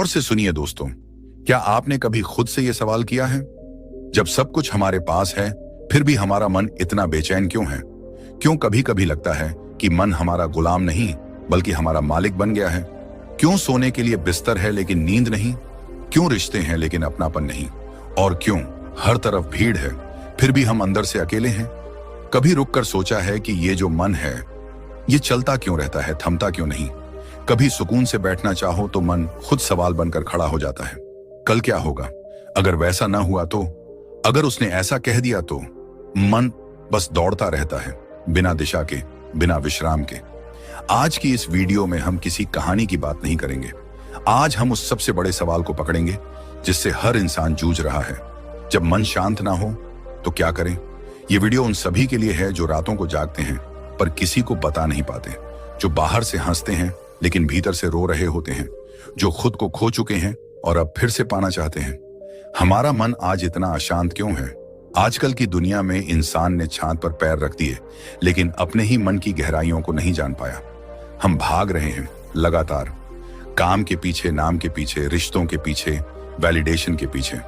गौर से सुनिए दोस्तों, क्या आपने कभी खुद से यह सवाल किया है, जब सब कुछ हमारे पास है फिर भी हमारा मन इतना बेचैन क्यों है? क्यों कभी कभी लगता है कि मन हमारा गुलाम नहीं बल्कि हमारा मालिक बन गया है? क्यों सोने के लिए बिस्तर है लेकिन नींद नहीं? क्यों रिश्ते हैं लेकिन अपनापन नहीं? और क्यों हर तरफ भीड़ है फिर भी हम अंदर से अकेले हैं? कभी रुककर सोचा है कि ये जो मन है ये चलता क्यों रहता है, थमता क्यों नहीं? कभी सुकून से बैठना चाहो तो मन खुद सवाल बनकर खड़ा हो जाता है। कल क्या होगा? अगर वैसा ना हुआ तो? अगर उसने ऐसा कह दिया तो? मन बस दौड़ता रहता है, बिना दिशा के, बिना विश्राम के। आज की इस वीडियो में हम किसी कहानी की बात नहीं करेंगे। आज हम उस सबसे बड़े सवाल को पकड़ेंगे जिससे हर इंसान जूझ रहा है। जब मन शांत ना हो तो क्या करें? ये वीडियो उन सभी के लिए है जो रातों को जागते हैं पर किसी को बता नहीं पाते, जो बाहर से हंसते हैं लेकिन भीतर से रो रहे होते हैं, जो खुद को खो चुके हैं और अब फिर से पाना चाहते हैं। हमारा मन आज इतना अशांत क्यों है? आजकल की दुनिया में इंसान ने छात पर पैर रख दिए लेकिन अपने ही मन की गहराइयों को नहीं जान पाया। हम भाग रहे हैं लगातार, काम के पीछे, नाम के पीछे, रिश्तों के पीछे, वैलिडेशन के पीछे,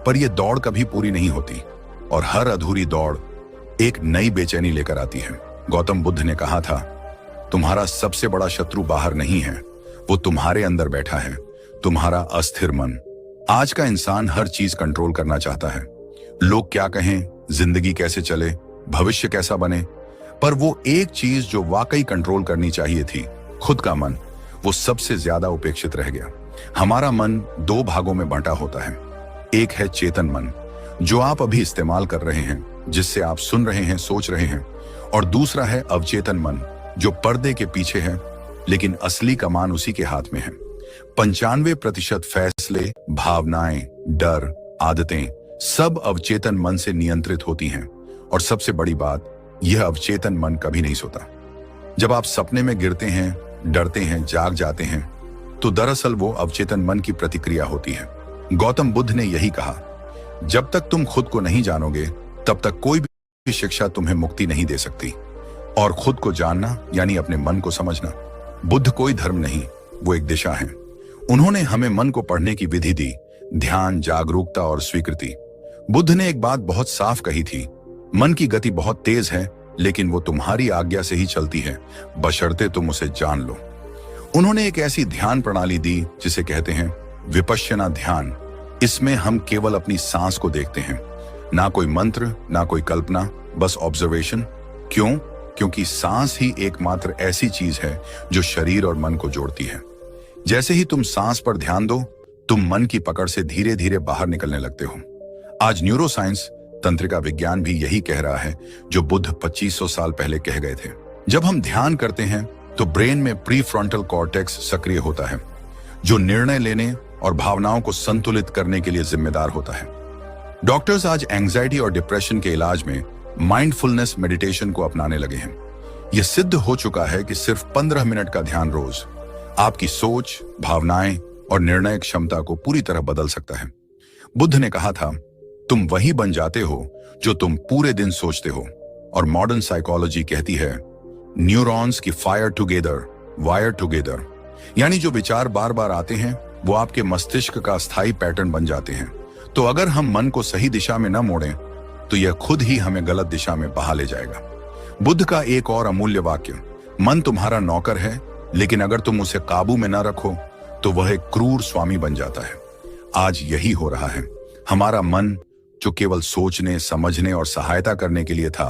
पर यह दौड़ कभी पूरी नहीं होती और हर अधूरी दौड़ एक नई बेचैनी लेकर आती है। गौतम बुद्ध ने कहा था, तुम्हारा सबसे बड़ा शत्रु बाहर नहीं है, वो तुम्हारे अंदर बैठा है, तुम्हारा अस्थिर मन। आज का इंसान हर चीज कंट्रोल करना चाहता है। लोग क्या कहें, जिंदगी कैसे चले, भविष्य कैसा बने, पर वो एक चीज जो वाकई कंट्रोल करनी चाहिए थी, खुद का मन, वो सबसे ज्यादा उपेक्षित रह गया। हमारा मन दो भागों में बंटा होता है। एक है चेतन मन, जो आप अभी इस्तेमाल कर रहे हैं, जिससे आप सुन रहे हैं, सोच रहे हैं, और दूसरा है अवचेतन मन, जो पर्दे के पीछे है लेकिन असली कमान उसी के हाथ में है। 95% फैसले, भावनाएं, डर, आदतें सब अवचेतन मन से नियंत्रित होती हैं। और सबसे बड़ी बात, यह अवचेतन मन कभी नहीं सोता। जब आप सपने में गिरते हैं, डरते हैं, जाग जाते हैं, तो दरअसल वो अवचेतन मन की प्रतिक्रिया होती है। गौतम बुद्ध ने यही कहा, जब तक तुम खुद को नहीं जानोगे तब तक कोई भी शिक्षा तुम्हें मुक्ति नहीं दे सकती। और खुद को जानना यानी अपने मन को समझना। बुद्ध कोई धर्म नहीं, वो एक दिशा है। उन्होंने हमें मन को पढ़ने की विधि दी, ध्यान, जागरूकता और स्वीकृति। बुद्ध ने एक बात बहुत साफ कही थी, मन की गति बहुत तेज है लेकिन वो तुम्हारी आज्ञा से ही चलती है, बशर्ते तुम उसे जान लो। उन्होंने एक ऐसी ध्यान प्रणाली दी जिसे कहते हैं विपश्यना ध्यान। इसमें हम केवल अपनी सांस को देखते हैं, ना कोई मंत्र, ना कोई कल्पना, बस ऑब्जर्वेशन। क्यों? क्योंकि सांस ही एकमात्र ऐसी चीज है जो शरीर और मन को जोड़ती है। जैसे ही तुम सांस पर ध्यान दो, तुम मन की पकड़ से धीरे धीरे बाहर निकलने लगते हो। आज न्यूरोसाइंस, तंत्रिका विज्ञान भी यही कह रहा है जो बुद्ध 2500 साल पहले कह गए थे। जब हम ध्यान करते हैं तो ब्रेन में प्रीफ्रंटल कॉर्टेक्स सक्रिय होता है, जो निर्णय लेने और भावनाओं को संतुलित करने के लिए जिम्मेदार होता है। डॉक्टर्स आज एंजाइटी और डिप्रेशन के इलाज में माइंडफुलनेस मेडिटेशन को अपनाने लगे हैं। यह सिद्ध हो चुका है कि सिर्फ 15 मिनट का ध्यान रोज आपकी सोच, भावनाएं और निर्णय क्षमता को पूरी तरह बदल सकता है। बुद्ध ने कहा था, तुम वही बन जाते हो जो तुम पूरे दिन सोचते हो। और मॉडर्न साइकोलॉजी कहती है, न्यूरॉन्स की फायर टुगेदर, वायर टुगेदर, यानी जो विचार बार बार आते हैं वो आपके मस्तिष्क का स्थायी पैटर्न बन जाते हैं। तो अगर हम मन को सही दिशा में न मोड़ें तो यह खुद ही हमें गलत दिशा में बहा ले जाएगा। बुद्ध का एक और अमूल्य वाक्य, मन तुम्हारा नौकर है लेकिन अगर तुम उसे काबू में न रखो तो वह एक क्रूर स्वामी बन जाता है। आज यही हो रहा है। हमारा मन जो केवल सोचने, समझने और सहायता करने के लिए था,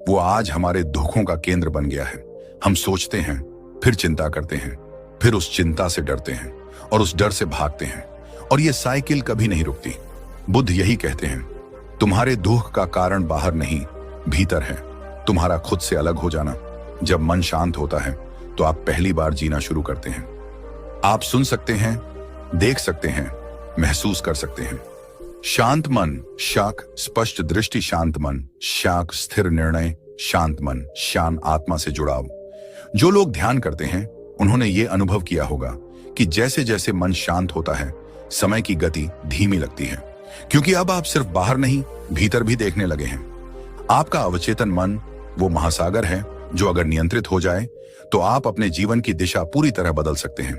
वो आज हमारे दुखों का केंद्र बन गया है। हम सोचते हैं, फिर चिंता करते हैं, फिर उस चिंता से डरते हैं और उस डर से भागते हैं, और ये साइकिल कभी नहीं रुकती। बुद्ध यही कहते हैं, तुम्हारे दुख का कारण बाहर नहीं, भीतर है। तुम्हारा खुद से अलग हो जाना। जब मन शांत होता है तो आप पहली बार जीना शुरू करते हैं। आप सुन सकते हैं, देख सकते हैं, महसूस कर सकते हैं। शांत मन, शाक, स्पष्ट दृष्टि, शांत मन, शाक, स्थिर निर्णय, शांत मन, शांत आत्मा से जुड़ाव। जो लोग ध्यान करते हैं उन्होंने ये अनुभव किया होगा कि जैसे जैसे मन शांत होता है, समय की गति धीमी लगती है, क्योंकि अब आप सिर्फ बाहर नहीं, भीतर भी देखने लगे हैं। आपका अवचेतन मन वो महासागर है जो अगर नियंत्रित हो जाए तो आप अपने जीवन की दिशा पूरी तरह बदल सकते हैं।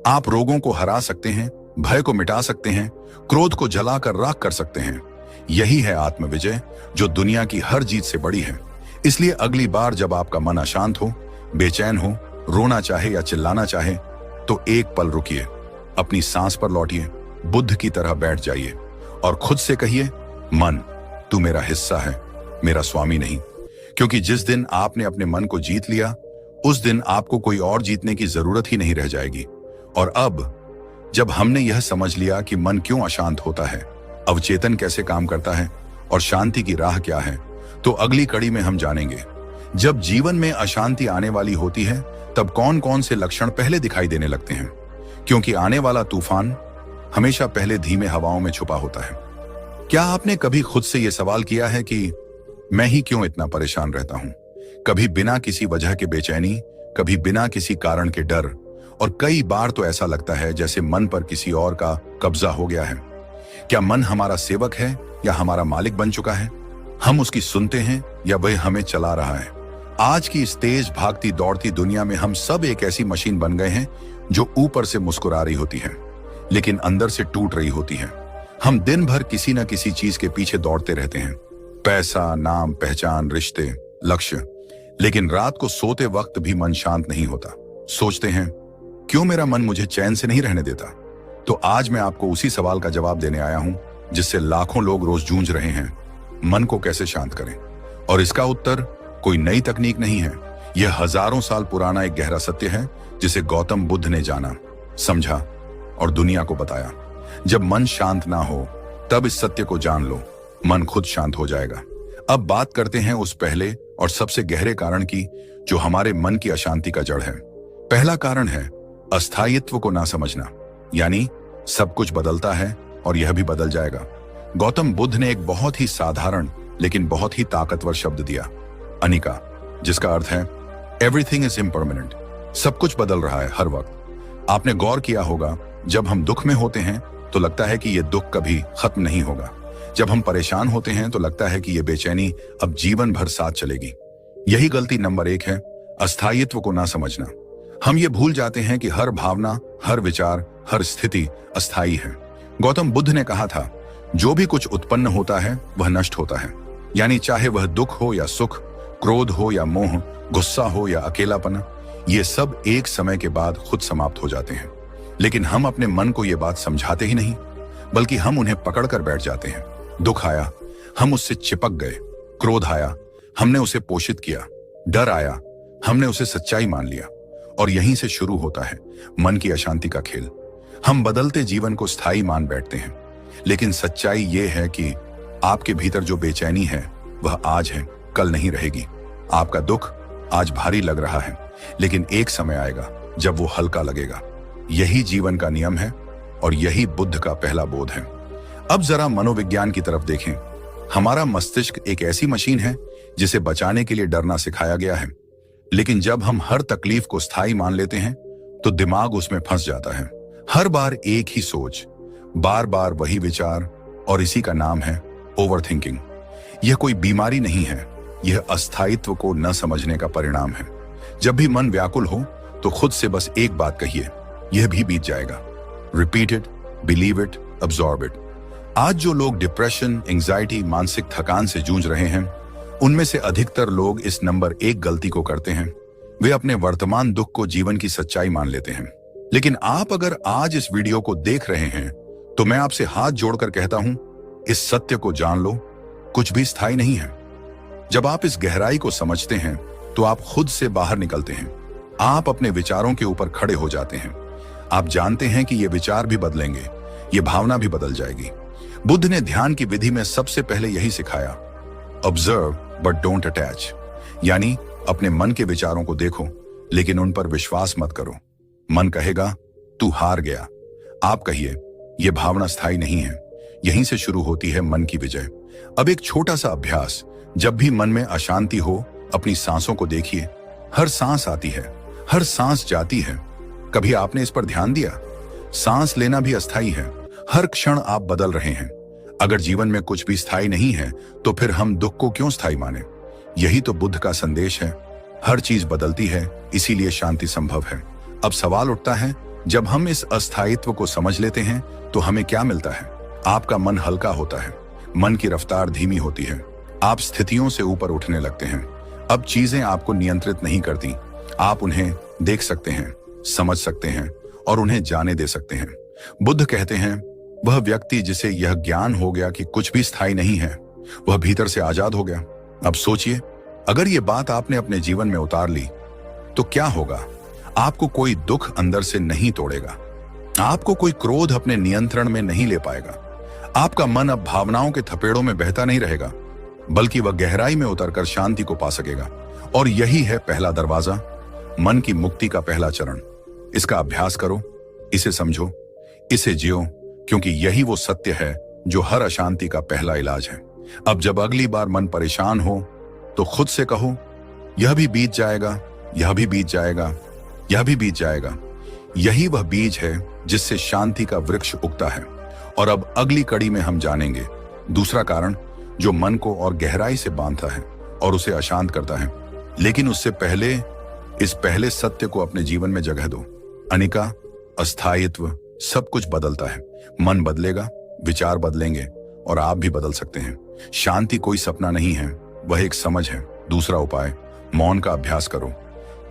आप रोगों को हरा सकते हैं, भय को मिटा सकते हैं, क्रोध को जलाकर राख कर सकते हैं। यही है आत्मविजय, जो दुनिया की हर जीत से बड़ी है। इसलिए अगली बार जब आपका मन अशांत हो, बेचैन हो, रोना चाहे या चिल्लाना चाहे, तो एक पल रुकिए, अपनी सांस पर लौटिए, बुद्ध की तरह बैठ जाइए और खुद से कहिए, मन, तू मेरा हिस्सा है, मेरा स्वामी नहीं। क्योंकि जिस दिन आपने अपने मन को जीत लिया, उस दिन आपको कोई और जीतने की जरूरत ही नहीं रह जाएगी। और अब जब हमने यह समझ लिया कि मन क्यों अशांत होता है, अवचेतन कैसे काम करता है और शांति की राह क्या है, तो अगली कड़ी में हम जानेंगे, जब जीवन में अशांति आने वाली होती है तब कौन कौन से लक्षण पहले दिखाई देने लगते हैं। क्योंकि आने वाला तूफान हमेशा पहले धीमे हवाओं में छुपा होता है। क्या आपने कभी खुद से यह सवाल किया है कि मैं ही क्यों इतना परेशान रहता हूं? कभी बिना किसी वजह के बेचैनी, कभी बिना किसी कारण के डर, और कई बार तो ऐसा लगता है जैसे मन पर किसी और का कब्जा हो गया है। क्या मन हमारा सेवक है या हमारा मालिक बन चुका है? हम उसकी सुनते हैं या वह हमें चला रहा है? आज की इस तेज भागती दौड़ती दुनिया में हम सब एक ऐसी मशीन बन गए हैं जो ऊपर से मुस्कुरा रही होती है लेकिन अंदर से टूट रही होती है। हम दिन भर किसी न किसी चीज के पीछे दौड़ते रहते हैं, पैसा, नाम, पहचान, रिश्ते, लक्ष्य। लेकिन रात को सोते वक्त भी मन शांत नहीं होता। सोचते हैं, क्यों मेरा मन मुझे चैन से नहीं रहने देता? तो आज मैं आपको उसी सवाल का जवाब देने आया हूं जिससे लाखों लोग रोज जूझ रहे हैं, मन को कैसे शांत करें। और इसका उत्तर कोई नई तकनीक नहीं है, यह हजारों साल पुराना एक गहरा सत्य है जिसे गौतम बुद्ध ने जाना, समझा और दुनिया को बताया। जब मन शांत ना हो तब इस सत्य को जान लो, मन खुद शांत हो जाएगा। अब बात करते हैं उस पहले और सबसे गहरे कारण की जो हमारे मन की अशांति का जड़ है। पहला कारण है अस्थायित्व को ना समझना, यानी सब कुछ बदलता है और यह भी बदल जाएगा। गौतम बुद्ध ने एक बहुत ही साधारण लेकिन बहुत ही ताकतवर शब्द दिया, अनिका, जिसका अर्थ है एवरीथिंग इज इम्परमानेंट। सब कुछ बदल रहा है हर वक्त। आपने गौर किया होगा, जब हम दुख में होते हैं तो लगता है कि यह दुख कभी खत्म नहीं होगा। जब हम परेशान होते हैं तो लगता है कि यह बेचैनी अब जीवन भर साथ चलेगी। यही गलती नंबर 1 है, अस्थायित्व को ना समझना। हम ये भूल जाते हैं कि हर भावना, हर विचार, हर स्थिति अस्थायी है। गौतम बुद्ध ने कहा था, जो भी कुछ उत्पन्न होता है वह नष्ट होता है। यानी चाहे वह दुख हो या सुख, क्रोध हो या मोह, गुस्सा हो या अकेलापन, ये सब एक समय के बाद खुद समाप्त हो जाते हैं। लेकिन हम अपने मन को ये बात समझाते ही नहीं, बल्कि हम उन्हें पकड़कर बैठ जाते हैं। दुख आया, हम उससे चिपक गए। क्रोध आया, हमने उसे पोषित किया। डर आया, हमने उसे सच्चाई मान लिया। और यहीं से शुरू होता है मन की अशांति का खेल। हम बदलते जीवन को स्थायी मान बैठते हैं, लेकिन सच्चाई ये है कि आपके भीतर जो बेचैनी है वह आज है, कल नहीं रहेगी। आपका दुख आज भारी लग रहा है, लेकिन एक समय आएगा जब वो हल्का लगेगा। यही जीवन का नियम है और यही बुद्ध का पहला बोध है। अब जरा मनोविज्ञान की तरफ देखें। हमारा मस्तिष्क एक ऐसी मशीन है जिसे बचाने के लिए डरना सिखाया गया है, लेकिन जब हम हर तकलीफ को स्थायी मान लेते हैं तो दिमाग उसमें फंस जाता है। हर बार एक ही सोच, बार बार वही विचार, और इसी का नाम है ओवरथिंकिंग। यह कोई बीमारी नहीं है, यह अस्थायित्व को न समझने का परिणाम है। जब भी मन व्याकुल हो तो खुद से बस एक बात कहिए, यह भी बीत जाएगा। Repeat it, believe it, absorb it. आज जो लोग डिप्रेशन, एंजाइटी, मानसिक थकान से जूझ रहे हैं, उनमें से अधिकतर लोग इस नंबर 1 गलती को करते हैं। वे अपने वर्तमान दुख को जीवन की सच्चाई मान लेते हैं। लेकिन आप अगर आज इस वीडियो को देख रहे हैं तो मैं आपसे हाथ जोड़कर कहता हूं, इस सत्य को जान लो, कुछ भी स्थायी नहीं है। जब आप इस गहराई को समझते हैं तो आप खुद से बाहर निकलते हैं। आप अपने विचारों के ऊपर खड़े हो जाते हैं। आप जानते हैं कि ये विचार भी बदलेंगे, ये भावना भी बदल जाएगी। बुद्ध ने ध्यान की विधि में सबसे पहले यही सिखाया, ऑब्जर्व बट डोंट अटैच। यानी अपने मन के विचारों को देखो लेकिन उन पर विश्वास मत करो। मन कहेगा तू हार गया, आप कहिए यह भावना स्थायी नहीं है। यहीं से शुरू होती है मन की विजय। अब एक छोटा सा अभ्यास, जब भी मन में अशांति हो अपनी सांसों को देखिए। हर सांस आती है, हर सांस जाती है। कभी आपने इस पर ध्यान दिया? सांस लेना भी अस्थायी है, हर क्षण आप बदल रहे हैं। अगर जीवन में कुछ भी स्थायी नहीं है तो फिर हम दुख को क्यों स्थायी माने? यही तो बुद्ध का संदेश है। हर चीज बदलती है, इसीलिए शांति संभव है। अब सवाल उठता है, जब हम इस अस्थायित्व को समझ लेते हैं तो हमें क्या मिलता है? आपका मन हल्का होता है, मन की रफ्तार धीमी होती है, आप स्थितियों से ऊपर उठने लगते हैं। अब चीजें आपको नियंत्रित नहीं करती, आप उन्हें देख सकते हैं, समझ सकते हैं और उन्हें जाने दे सकते हैं। बुद्ध कहते हैं, वह व्यक्ति जिसे यह ज्ञान हो गया कि कुछ भी स्थायी नहीं है, वह भीतर से आजाद हो गया। अब सोचिए, अगर यह बात आपने अपने जीवन में उतार ली तो क्या होगा? आपको कोई दुख अंदर से नहीं तोड़ेगा, आपको कोई क्रोध अपने नियंत्रण में नहीं ले पाएगा, आपका मन अब भावनाओं के थपेड़ों में बहता नहीं रहेगा, बल्कि वह गहराई में उतरकर शांति को पा सकेगा। और यही है पहला दरवाजा, मन की मुक्ति का पहला चरण। इसका अभ्यास करो, इसे समझो, इसे जियो, क्योंकि यही वो सत्य है जो हर अशांति का पहला इलाज है। अब जब अगली बार मन परेशान हो तो खुद से कहो, यह भी बीत जाएगा, यह भी बीत जाएगा, यह भी बीत जाएगा। यही वह बीज है जिससे शांति का वृक्ष उगता है। और अब अगली कड़ी में हम जानेंगे दूसरा कारण जो मन को और गहराई से बांधता है और उसे अशांत करता है। लेकिन उससे पहले इस पहले सत्य को अपने जीवन में जगह दो। अनिका, अस्थायित्व सब कुछ बदलता है। मन बदलेगा, विचार बदलेंगे और आप भी बदल सकते हैं। शांति कोई सपना नहीं है, वह एक समझ है। दूसरा उपाय, मौन का अभ्यास करो।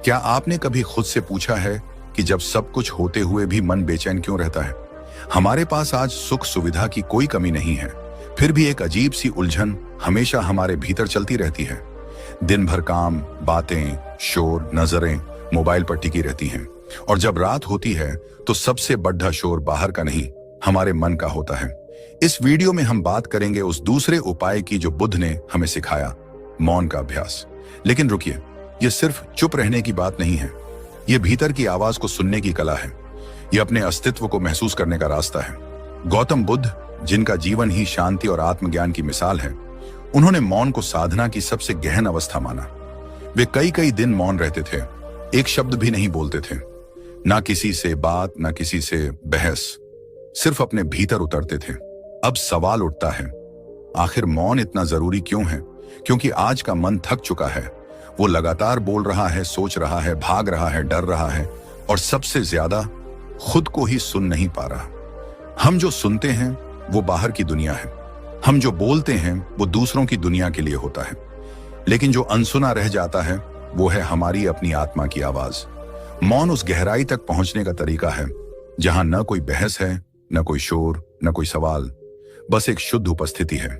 क्या आपने कभी खुद से पूछा है कि जब सब कुछ होते हुए भी मन बेचैन क्यों रहता है? हमारे पास आज सुख सुविधा की कोई कमी नहीं है, फिर भी एक अजीब सी उलझन हमेशा हमारे भीतर चलती रहती है। दिन भर काम, बातें, शोर, नजरें मोबाइल पर टिकी रहती हैं। और जब रात होती है तो सबसे बड़ा शोर बाहर का नहीं, हमारे मन का होता है। इस वीडियो में हम बात करेंगे उस दूसरे उपाय की जो बुद्ध ने हमें सिखाया, मौन का अभ्यास। लेकिन रुकिए, यह सिर्फ चुप रहने की बात नहीं है, यह भीतर की आवाज को सुनने की कला है। यह अपने अस्तित्व को महसूस करने का रास्ता है। गौतम बुद्ध, जिनका जीवन ही शांति और आत्मज्ञान की मिसाल है, उन्होंने मौन को साधना की सबसे गहन अवस्था माना। वे कई कई दिन मौन रहते थे, एक शब्द भी नहीं बोलते थे, ना किसी से बात, ना किसी से बहस, सिर्फ अपने भीतर उतरते थे। अब सवाल उठता है, आखिर मौन इतना जरूरी क्यों है? क्योंकि आज का मन थक चुका है। वो लगातार बोल रहा है, सोच रहा है, भाग रहा है, डर रहा है और सबसे ज्यादा खुद को ही सुन नहीं पा रहा। हम जो सुनते हैं वो बाहर की दुनिया है, हम जो बोलते हैं वो दूसरों की दुनिया के लिए होता है, लेकिन जो अनसुना रह जाता है वो है हमारी अपनी आत्मा की आवाज। मौन उस गहराई तक पहुंचने का तरीका है जहां न कोई बहस है, न कोई शोर, न कोई सवाल, बस एक शुद्ध उपस्थिति है।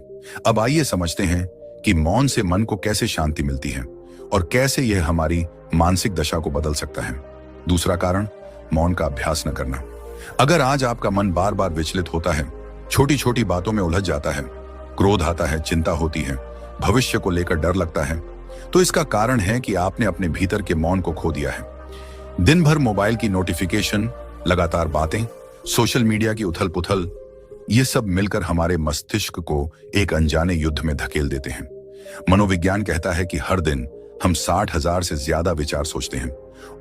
अब आइए समझते हैं कि मौन से मन को कैसे शांति मिलती है और कैसे यह हमारी मानसिक दशा को बदल सकता है। दूसरा कारण, मौन का अभ्यास न करना। अगर आज आपका मन बार बार विचलित होता है, छोटी छोटी बातों में उलझ जाता है, क्रोध आता है, चिंता होती है, भविष्य को लेकर डर लगता है, तो इसका कारण है कि आपने अपने भीतर के मौन को खो दिया है। दिन भर मोबाइल की नोटिफिकेशन, लगातार बातें, सोशल मीडिया की उथल पुथल, ये सब मिलकर हमारे मस्तिष्क को एक अनजाने युद्ध में धकेल देते हैं। मनोविज्ञान कहता है कि हर दिन हम 60,000 से ज्यादा विचार सोचते हैं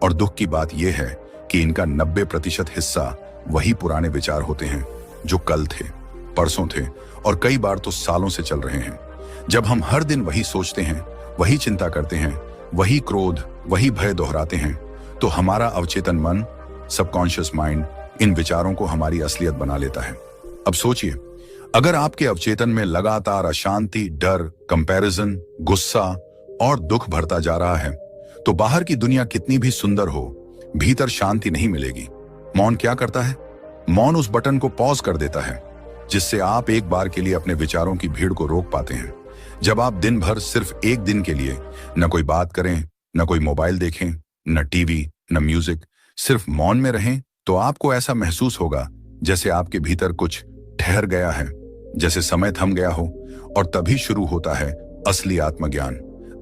और दुख की बात यह है कि इनका 90% हिस्सा वही पुराने विचार होते हैं जो कल थे, परसों थे और कई बार तो सालों से चल रहे हैं। जब हम हर दिन वही सोचते हैं, वही चिंता करते हैं, वही क्रोध, वही भय दोहराते हैं, तो हमारा अवचेतन मन, सबकॉन्शियस माइंड, इन विचारों को हमारी असलियत बना लेता है। अब सोचिए, अगर आपके अवचेतन में लगातार अशांति, डर, कंपैरिजन, गुस्सा और दुख भरता जा रहा है, तो बाहर की दुनिया कितनी भी सुंदर हो, भीतर शांति नहीं मिलेगी। मौन क्या करता है? मौन उस बटन को पॉज कर देता है जिससे आप एक बार के लिए अपने विचारों की भीड़ को रोक पाते हैं। जब आप दिन भर सिर्फ एक दिन के लिए न कोई बात करें, न कोई मोबाइल देखें, न टीवी, न म्यूजिक, सिर्फ मौन में रहें, तो आपको ऐसा महसूस होगा जैसे आपके भीतर कुछ ठहर गया है, जैसे समय थम गया हो, और तभी शुरू होता है असली आत्मज्ञान।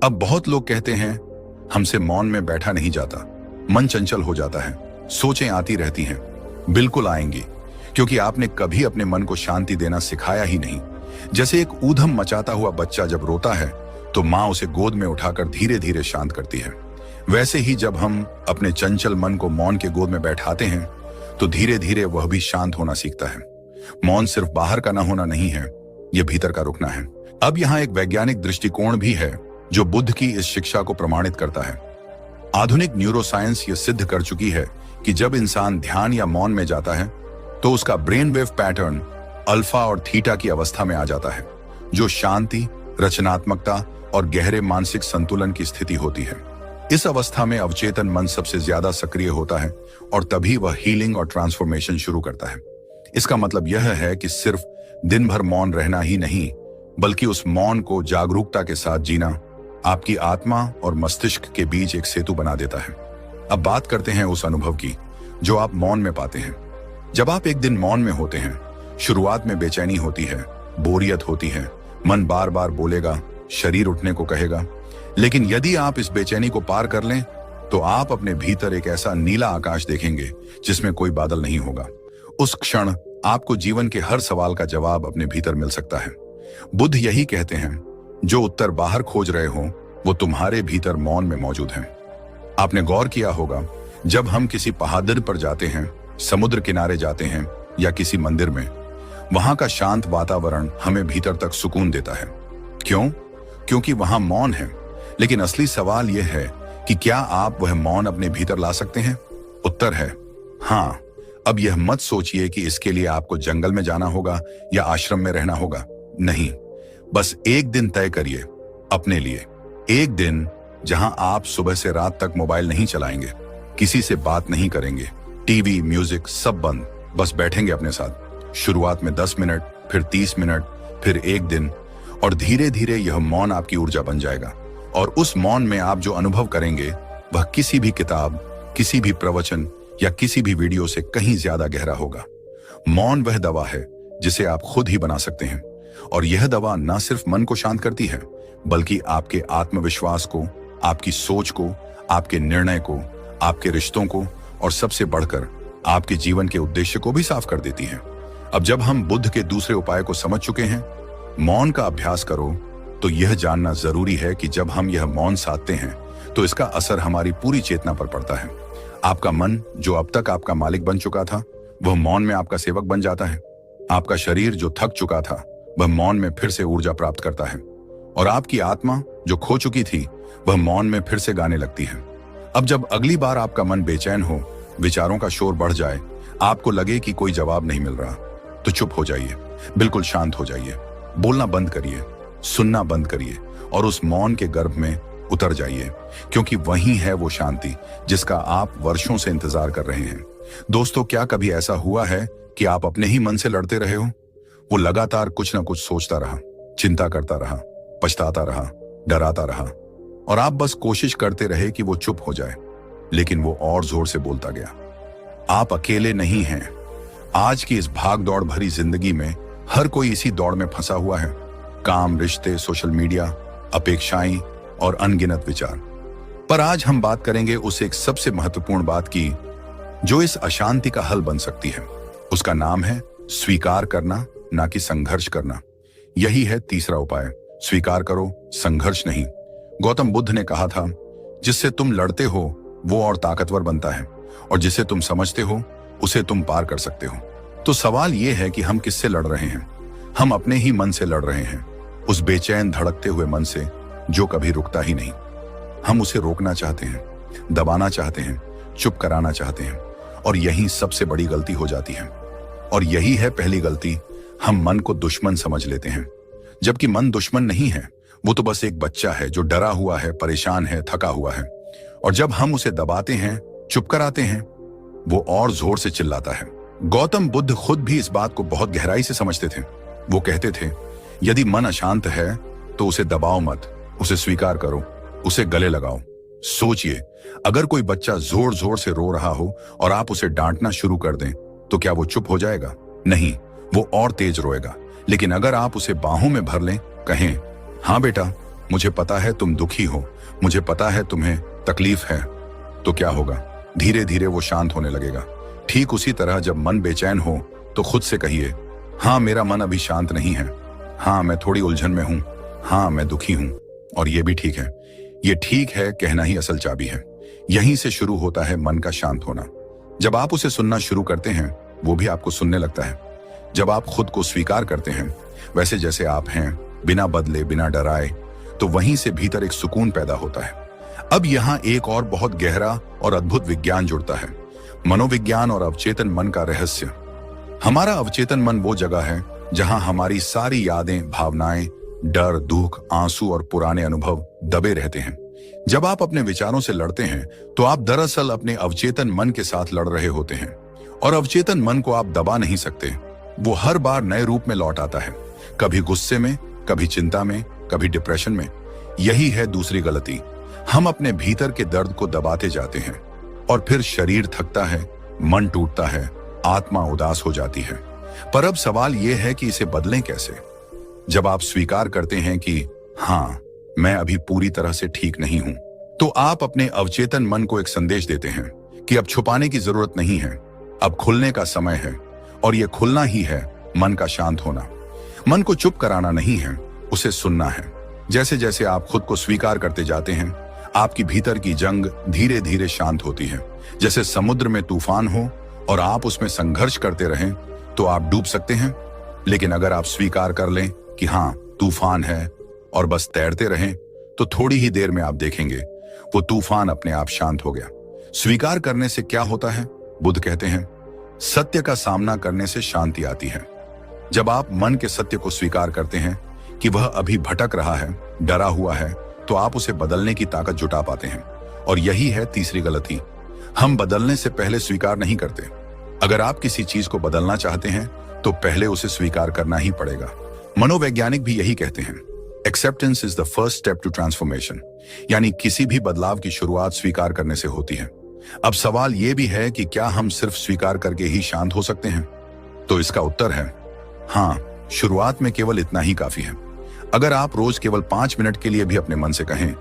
अब बहुत लोग कहते हैं, हमसे मौन में बैठा नहीं जाता, मन चंचल हो जाता है, सोचें आती रहती हैं। बिल्कुल आएंगी, क्योंकि आपने कभी अपने मन को शांति देना सिखाया ही नहीं। जैसे एक ऊधम मचाता हुआ बच्चा जब रोता है तो माँ उसे गोद में उठाकर धीरे धीरे शांत करती है, वैसे ही जब हम अपने चंचल मन को मौन के गोद में बैठाते हैं तो धीरे धीरे वह भी शांत होना सीखता है। मौन सिर्फ बाहर का ना होना नहीं है, यह भीतर का रुकना है। अब यहाँ एक वैज्ञानिक दृष्टिकोण भी है जो बुद्ध की इस शिक्षा को प्रमाणित करता है। आधुनिक न्यूरोसाइंस यह सिद्ध कर चुकी है कि जब इंसान ध्यान या मौन में जाता है तो उसका ब्रेन वेव पैटर्न अल्फा और थीटा की अवस्था में आ जाता है, जो शांति, रचनात्मकता और गहरे मानसिक संतुलन की स्थिति होती है। इस अवस्था में अवचेतन मन सबसे ज्यादा सक्रिय होता है और तभी वह हीलिंग और ट्रांसफॉर्मेशन शुरू करता है। इसका मतलब यह है कि सिर्फ दिन भर मौन रहना ही नहीं, बल्कि उस मौन को जागरूकता के साथ जीना आपकी आत्मा और मस्तिष्क के बीच एक सेतु बना देता है। अब बात करते हैं उस अनुभव की जो आप मौन में पाते हैं। जब आप एक दिन मौन में होते हैं, शुरुआत में बेचैनी होती है, बोरियत होती है, मन बार बार बोलेगा, शरीर उठने को कहेगा। लेकिन यदि आप इस बेचैनी को पार कर लें तो आप अपने भीतर एक ऐसा नीला आकाश देखेंगे जिसमें कोई बादल नहीं होगा। उस क्षण आपको जीवन के हर सवाल का जवाब अपने भीतर मिल सकता है। बुद्ध यही कहते हैं, जो उत्तर बाहर खोज रहे हो वो तुम्हारे भीतर मौन में मौजूद हैं। आपने गौर किया होगा, जब हम किसी पहाड़ पर जाते हैं, समुद्र किनारे जाते हैं या किसी मंदिर में, वहां का शांत वातावरण हमें भीतर तक सुकून देता है। क्यों? क्योंकि वहां मौन है। लेकिन असली सवाल यह है कि क्या आप वह मौन अपने भीतर ला सकते हैं? उत्तर है हाँ। अब यह मत सोचिए कि इसके लिए आपको जंगल में जाना होगा या आश्रम में रहना होगा। नहीं, बस एक दिन तय करिए अपने लिए। एक दिन जहां आप सुबह से रात तक मोबाइल नहीं चलाएंगे, किसी से बात नहीं करेंगे, टीवी, म्यूजिक सब बंद, बस बैठेंगे अपने साथ। शुरुआत में 10 मिनट, फिर 30 मिनट, फिर एक दिन, और धीरे धीरे यह मौन आपकी ऊर्जा बन जाएगा। और उस मौन में आप जो अनुभव करेंगे वह किसी भी किताब, किसी भी प्रवचन या किसी भी वीडियो से कहीं ज्यादा गहरा होगा। मौन वह दवा है जिसे आप खुद ही बना सकते हैं, और यह दवा न सिर्फ मन को शांत करती है, बल्कि आपके आत्मविश्वास को, आपकी सोच को, आपके निर्णय को, आपके रिश्तों को और सबसे बढ़कर आपके जीवन के उद्देश्य को भी साफ कर देती है। अब जब हम बुद्ध के दूसरे उपाय को समझ चुके हैं, मौन का अभ्यास करो, तो यह जानना जरूरी है कि जब हम यह मौन साधते हैं तो इसका असर हमारी पूरी चेतना पर पड़ता है। आपका मन, जो अब तक आपका मालिक बन चुका था, वह मौन में आपका सेवक बन जाता है। आपका शरीर, जो थक चुका था, वह मौन में फिर से ऊर्जा प्राप्त करता है। और आपकी आत्मा, जो खो चुकी थी, वह मौन में फिर से गाने लगती है। अब जब अगली बार आपका मन बेचैन हो, विचारों का शोर बढ़ जाए, आपको लगे कि कोई जवाब नहीं मिल रहा, तो चुप हो जाइए, बिल्कुल शांत हो जाइए, बोलना बंद करिए, सुनना बंद करिए और उस मौन के गर्भ में उतर जाइए, क्योंकि वही है वो शांति जिसका आप वर्षों से इंतजार कर रहे हैं। दोस्तों, क्या कभी ऐसा हुआ है कि आप अपने ही मन से लड़ते रहे हो? वो लगातार कुछ ना कुछ सोचता रहा, चिंता करता रहा, पछताता रहा, डराता रहा, और आप बस कोशिश करते रहे कि वो चुप हो जाए, लेकिन वो और जोर से बोलता गया। आप अकेले नहीं हैं। आज की इस भाग दौड़ भरी जिंदगी में हर कोई इसी दौड़ में फंसा हुआ है। काम, रिश्ते, सोशल मीडिया, अपेक्षाएं और अनगिनत विचार। पर आज हम बात करेंगे उस एक सबसे महत्वपूर्ण बात की जो इस अशांति का हल बन सकती है। उसका नाम है स्वीकार करना, ना कि संघर्ष करना। यही है तीसरा उपाय, स्वीकार करो, संघर्ष नहीं। गौतम बुद्ध ने कहा था, जिससे तुम लड़ते हो वो और ताकतवर बनता है, और जिसे तुम समझते हो उसे तुम पार कर सकते हो। तो सवाल यह है कि हम किससे लड़ रहे हैं? हम अपने ही मन से लड़ रहे हैं, उस बेचैन धड़कते हुए मन से जो कभी रुकता ही नहीं। हम उसे रोकना चाहते हैं, दबाना चाहते हैं, चुप कराना चाहते हैं, और यही सबसे बड़ी गलती हो जाती है। और यही है पहली गलती, हम मन को दुश्मन समझ लेते हैं, जबकि मन दुश्मन नहीं है। वो तो बस एक बच्चा है जो डरा हुआ है, परेशान है, थका हुआ है, और जब हम उसे दबाते हैं, चुप कराते हैं, वो और जोर से चिल्लाता है। गौतम बुद्ध खुद भी इस बात को बहुत गहराई से समझते थे। वो कहते थे, यदि मन अशांत है तो उसे दबाओ मत, उसे स्वीकार करो, उसे गले लगाओ। सोचिए, अगर कोई बच्चा जोर जोर से रो रहा हो और आप उसे डांटना शुरू कर दें, तो क्या वो चुप हो जाएगा? नहीं, वो और तेज रोएगा। लेकिन अगर आप उसे बाहों में भर लें, कहें, हाँ बेटा, मुझे पता है तुम दुखी हो, मुझे पता है तुम्हें तकलीफ है, तो क्या होगा? धीरे धीरे वो शांत होने लगेगा। ठीक उसी तरह जब मन बेचैन हो तो खुद से कहिए, हाँ मेरा मन अभी शांत नहीं है, हाँ मैं थोड़ी उलझन में हूं, हाँ मैं दुखी हूं, और ये भी ठीक है। ये ठीक है कहना ही असल चाबी है। यहीं से शुरू होता है मन का शांत होना। जब आप उसे सुनना शुरू करते हैं, वो भी आपको सुनने लगता है। जब आप खुद को स्वीकार करते हैं वैसे जैसे आप हैं, बिना बदले, बिना डराए, तो वहीं से भीतर एक सुकून पैदा होता है। अब यहाँ एक और बहुत गहरा और अद्भुत विज्ञान जुड़ता है। मनोविज्ञान और अवचेतन मन का रहस्य। हमारा अवचेतन मन वो जगह है जहां हमारी सारी यादें, भावनाएं, डर, दुख, आंसू और पुराने अनुभव दबे रहते हैं। जब आप अपने विचारों से लड़ते हैं तो आप दरअसल अपने अवचेतन मन के साथ लड़ रहे होते हैं, और अवचेतन मन को आप दबा नहीं सकते। वो हर बार नए रूप में लौट आता है, कभी गुस्से में, कभी चिंता में, कभी डिप्रेशन में। यही है दूसरी गलती। हम अपने भीतर के दर्द को दबाते जाते हैं और फिर शरीर थकता है, मन टूटता है, आत्मा उदास हो जाती है। पर अब सवाल यह है कि इसे बदलें कैसे? जब आप स्वीकार करते हैं कि हाँ, मैं अभी पूरी तरह से ठीक नहीं हूं, तो आप अपने अवचेतन मन को एक संदेश देते हैं कि अब छुपाने की जरूरत नहीं है, अब खुलने का समय है। और यह खुलना ही है मन का शांत होना। मन को चुप कराना नहीं है, उसे सुनना है। जैसे जैसे आप खुद को स्वीकार करते जाते हैं, आपकी भीतर की जंग धीरे धीरे शांत होती है। जैसे समुद्र में तूफान हो और आप उसमें संघर्ष करते रहें तो आप डूब सकते हैं, लेकिन अगर आप स्वीकार कर लें कि हाँ, तूफान है और बस तैरते रहें, तो थोड़ी ही देर में आप देखेंगे वो तूफान अपने आप शांत हो गया। स्वीकार करने से क्या होता है? बुद्ध कहते हैं, सत्य का सामना करने से शांति आती है। जब आप मन के सत्य को स्वीकार करते हैं कि वह अभी भटक रहा है, डरा हुआ है, तो आप उसे बदलने की ताकत जुटा पाते हैं। और यही है तीसरी गलती। हम बदलने से पहले स्वीकार नहीं करते। अगर आप किसी चीज को बदलना चाहते हैं तो पहले उसे स्वीकार करना ही पड़ेगा। मनोवैज्ञानिक भी यही कहते हैं, acceptance is the first step to transformation. यानी किसी भी बदलाव की शुरुआत स्वीकार करने से होती है। अब सवाल यह भी है कि क्या हम सिर्फ स्वीकार करके ही शांत हो सकते हैं? तो इसका उत्तर है हाँ, शुरुआत में केवल इतना ही काफी है। अगर आप रोज केवल 5 मिनट के लिए भी अपने मन से कहें,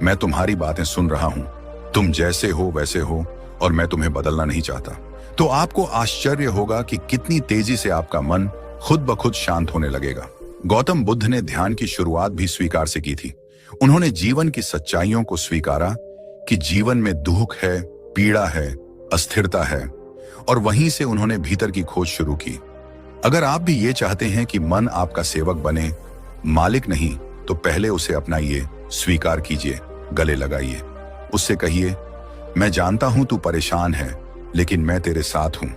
मैं तुम्हारी बातें सुन रहा हूं, तुम जैसे हो वैसे हो और मैं तुम्हें बदलना नहीं चाहता, तो आपको आश्चर्य होगा कि कितनी तेजी से आपका मन खुद ब खुद शांत होने लगेगा। गौतम बुद्ध ने ध्यान की शुरुआत भी स्वीकार से की थी। उन्होंने जीवन की सच्चाइयों को स्वीकारा कि जीवन में दुख है, पीड़ा है, अस्थिरता है, और वहीं से उन्होंने भीतर की खोज शुरू की। अगर आप भी ये चाहते हैं कि मन आपका सेवक बने, मालिक नहीं, तो पहले उसे अपनाइए, स्वीकार कीजिए, गले लगाइए। उससे कहिए, मैं जानता हूं तू परेशान है, लेकिन मैं तेरे साथ हूं।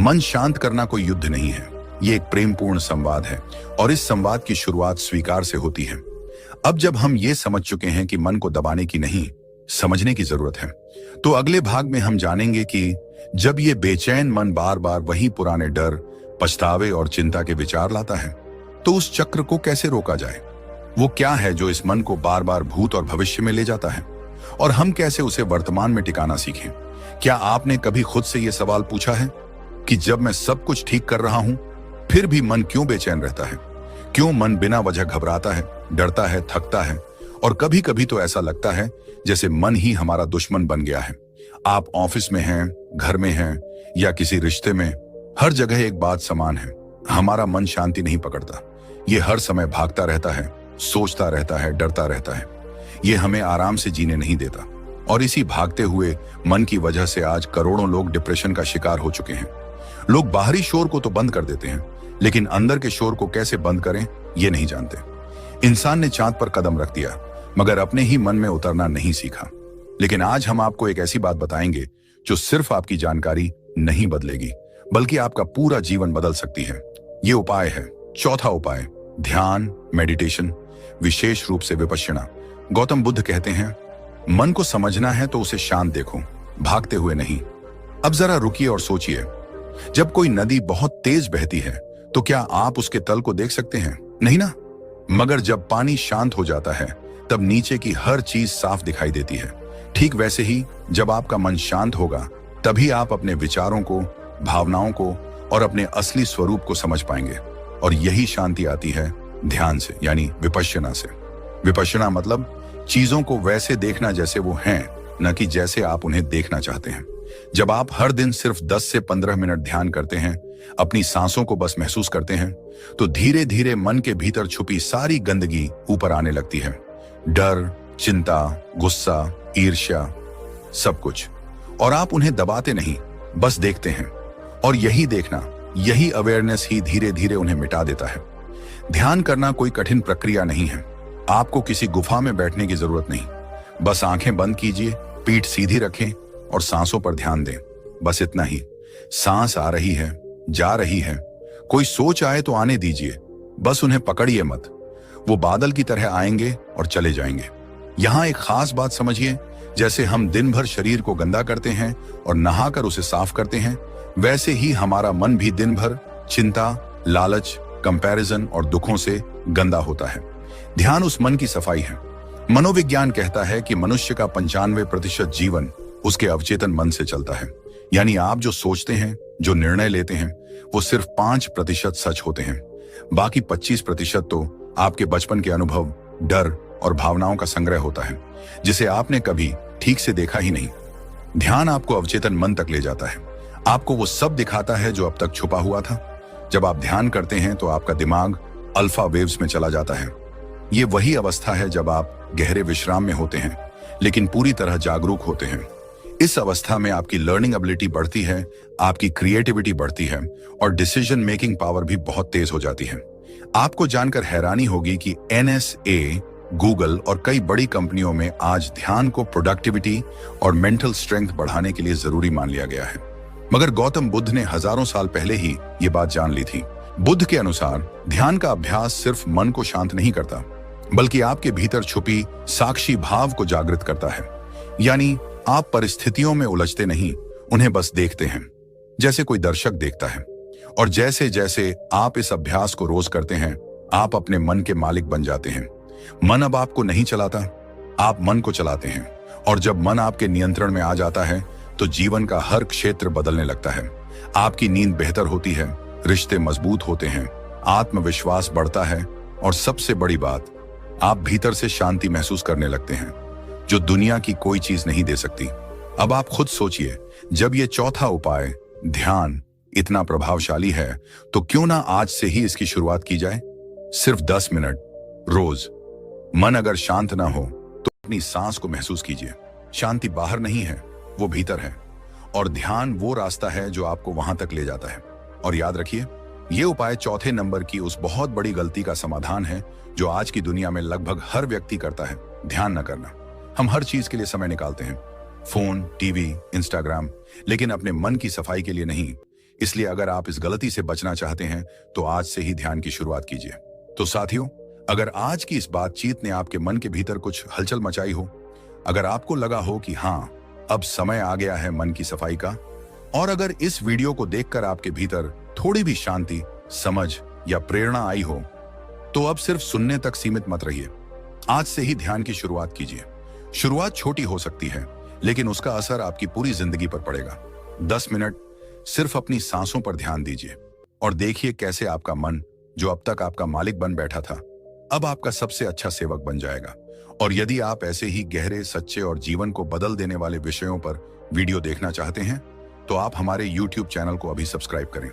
मन शांत करना कोई युद्ध नहीं है, ये एक प्रेमपूर्ण संवाद है, और इस संवाद की शुरुआत स्वीकार से होती है। अब जब हम ये समझ चुके हैं कि मन को दबाने की नहीं, समझने की जरूरत है, तो अगले भाग में हम जानेंगे कि जब ये बेचैन मन बार बार वही पुराने डर, पछतावे और चिंता के विचार लाता है, तो उस चक्र को कैसे रोका जाए। वो क्या है जो इस मन को बार बार भूत और भविष्य में ले जाता है, और हम कैसे उसे वर्तमान में टिकाना सीखें। क्या आपने कभी खुद से यह सवाल पूछा है कि जब मैं सब कुछ ठीक कर रहा हूं, फिर भी मन क्यों बेचैन रहता है? क्यों मन बिना वजह घबराता है, डरता है, थकता है? और कभी कभी तो ऐसा लगता है जैसे मन ही हमारा दुश्मन बन गया है। आप ऑफिस में हैं, घर में हैं या किसी रिश्ते में, हर जगह एक बात समान है, हमारा मन शांति नहीं पकड़ता। ये हर समय भागता रहता है, सोचता रहता है, डरता रहता है। ये हमें आराम से जीने नहीं देता, और इसी भागते हुए मन की वजह से आज करोड़ों लोग डिप्रेशन का शिकार हो चुके हैं। लोग बाहरी शोर को तो बंद कर देते हैं, लेकिन अंदर के शोर को कैसे बंद करें ये नहीं जानते। इंसान ने चांद पर कदम रख दिया, मगर अपने ही मन में उतरना नहीं सीखा। लेकिन आज हम आपको एक ऐसी बात बताएंगे जो सिर्फ आपकी जानकारी नहीं बदलेगी, बल्कि आपका पूरा जीवन बदल सकती है। ये उपाय है चौथा उपाय, ध्यान, मेडिटेशन, विशेष रूप से विपश्यना। गौतम बुद्ध कहते हैं, मन को समझना है तो उसे शांत देखो, भागते हुए नहीं। अब जरा रुकिए और सोचिए, जब कोई नदी बहुत तेज बहती है तो क्या आप उसके तल को देख सकते हैं? नहीं ना। मगर जब पानी शांत हो जाता है तब नीचे की हर चीज साफ दिखाई देती है। ठीक वैसे ही जब आपका मन शांत होगा तभी आप अपने विचारों को, भावनाओं को और अपने असली स्वरूप को समझ पाएंगे। और यही शांति आती है ध्यान से, यानी विपश्यना से। विपश्यना मतलब चीजों को वैसे देखना जैसे वो हैं, न कि जैसे आप उन्हें देखना चाहते हैं। जब आप हर दिन सिर्फ 10 से 15 मिनट ध्यान करते हैं, अपनी सांसों को बस महसूस करते हैं, तो धीरे धीरे मन के भीतर छुपी सारी गंदगी ऊपर आने लगती है। डर, चिंता, गुस्सा, ईर्ष्या, सब कुछ। और आप उन्हें दबाते नहीं, बस देखते हैं। और यही देखना, यही अवेयरनेस ही धीरे धीरे उन्हें मिटा देता है। ध्यान करना कोई कठिन प्रक्रिया नहीं है। आपको किसी गुफा में बैठने की जरूरत नहीं। बस आंखें बंद कीजिए, पीठ सीधी रखें और सांसों पर ध्यान दें। बस इतना ही। सांस आ रही है, जा रही है, कोई सोच आए तो आने दीजिए, बस उन्हें पकड़िए मत। वो बादल की तरह आएंगे और चले जाएंगे। यहां एक खास बात समझिए, जैसे हम दिन भर शरीर को गंदा करते हैं और नहाकर उसे साफ करते हैं, वैसे ही हमारा मन भी दिन भर चिंता, लालच, कंपैरिजन और दुखों से गंदा होता है। ध्यान उस मन की सफाई है। मनोविज्ञान कहता है कि मनुष्य का 95% जीवन उसके अवचेतन मन से चलता है। यानी आप जो सोचते हैं, जो निर्णय लेते हैं, वो सिर्फ 5% सच होते हैं। बाकी 25% तो आपके बचपन के अनुभव, डर और भावनाओं का संग्रह होता है, जिसे आपने कभी ठीक से देखा ही नहीं। ध्यान आपको अवचेतन मन तक ले जाता है, आपको वो सब दिखाता है जो अब तक छुपा हुआ था। जब आप ध्यान करते हैं तो आपका दिमाग अल्फा वेव्स में चला जाता है। ये वही अवस्था है जब आप गहरे विश्राम में होते हैं, लेकिन पूरी तरह जागरूक होते हैं। इस अवस्था में आपकी लर्निंग एबिलिटी बढ़ती है, आपकी क्रिएटिविटी बढ़ती है और डिसीजन मेकिंग पावर भी बहुत तेज हो जाती है। आपको जानकर हैरानी होगी कि NSA, गूगल और कई बड़ी कंपनियों में आज ध्यान को प्रोडक्टिविटी और मेंटल स्ट्रेंथ बढ़ाने के लिए जरूरी मान लिया गया है। मगर गौतम बुद्ध ने हजारों साल पहले ही ये बात जान ली थी। बुद्ध के अनुसार ध्यान का अभ्यास सिर्फ मन को शांत नहीं करता, बल्कि आपके भीतर छुपी साक्षी भाव को जागृत करता है। यानी आप परिस्थितियों में उलझते नहीं, उन्हें बस देखते हैं, जैसे कोई दर्शक देखता है। और जैसे जैसे आप इस अभ्यास को रोज करते हैं, आप अपने मन के मालिक बन जाते हैं। मन अब आपको नहीं चलाता, आप मन को चलाते हैं। और जब मन आपके नियंत्रण में आ जाता है तो जीवन का हर क्षेत्र बदलने लगता है। आपकी नींद बेहतर होती है, रिश्ते मजबूत होते हैं, आत्मविश्वास बढ़ता है और सबसे बड़ी बात, आप भीतर से शांति महसूस करने लगते हैं, जो दुनिया की कोई चीज नहीं दे सकती। अब आप खुद सोचिए, जब ये चौथा उपाय ध्यान इतना प्रभावशाली है, तो क्यों ना आज से ही इसकी शुरुआत की जाए। सिर्फ 10 मिनट रोज। मन अगर शांत ना हो तो अपनी सांस को महसूस कीजिए। शांति बाहर नहीं है, वो भीतर है। और ध्यान वो रास्ता है जो आपको वहां तक ले जाता है। और याद रखिए, ये उपाय चौथे नंबर की उस बहुत बड़ी गलती का समाधान है जो आज की दुनिया में लगभग हर व्यक्ति करता है, ध्यान न करना। हम हर चीज के लिए समय निकालते हैं, फोन, टीवी, इंस्टाग्राम, लेकिन अपने मन की सफाई के लिए नहीं। इसलिए अगर आप इस गलती से बचना चाहते हैं तो आज से ही ध्यान की शुरुआत कीजिए। तो साथियों, अगर आज की इस बातचीत ने आपके मन के भीतर कुछ हलचल मचाई हो, अगर आपको लगा हो कि हाँ, अब समय आ गया है मन की सफाई का, और अगर इस वीडियो को देखकर आपके भीतर थोड़ी भी शांति, समझ या प्रेरणा आई हो, तो अब सिर्फ सुनने तक सीमित मत रहिए। आज से ही ध्यान की शुरुआत कीजिए। शुरुआत छोटी हो सकती है, लेकिन उसका असर आपकी पूरी जिंदगी पर पड़ेगा। 10 मिनट सिर्फ अपनी सांसों पर ध्यान दीजिए और देखिए कैसे आपका मन, जो अब तक आपका मालिक बन बैठा था, अब आपका सबसे अच्छा सेवक बन जाएगा। और यदि आप ऐसे ही गहरे, सच्चे और जीवन को बदल देने वाले विषयों पर वीडियो देखना चाहते हैं, तो आप हमारे YouTube चैनल को अभी सब्सक्राइब करें।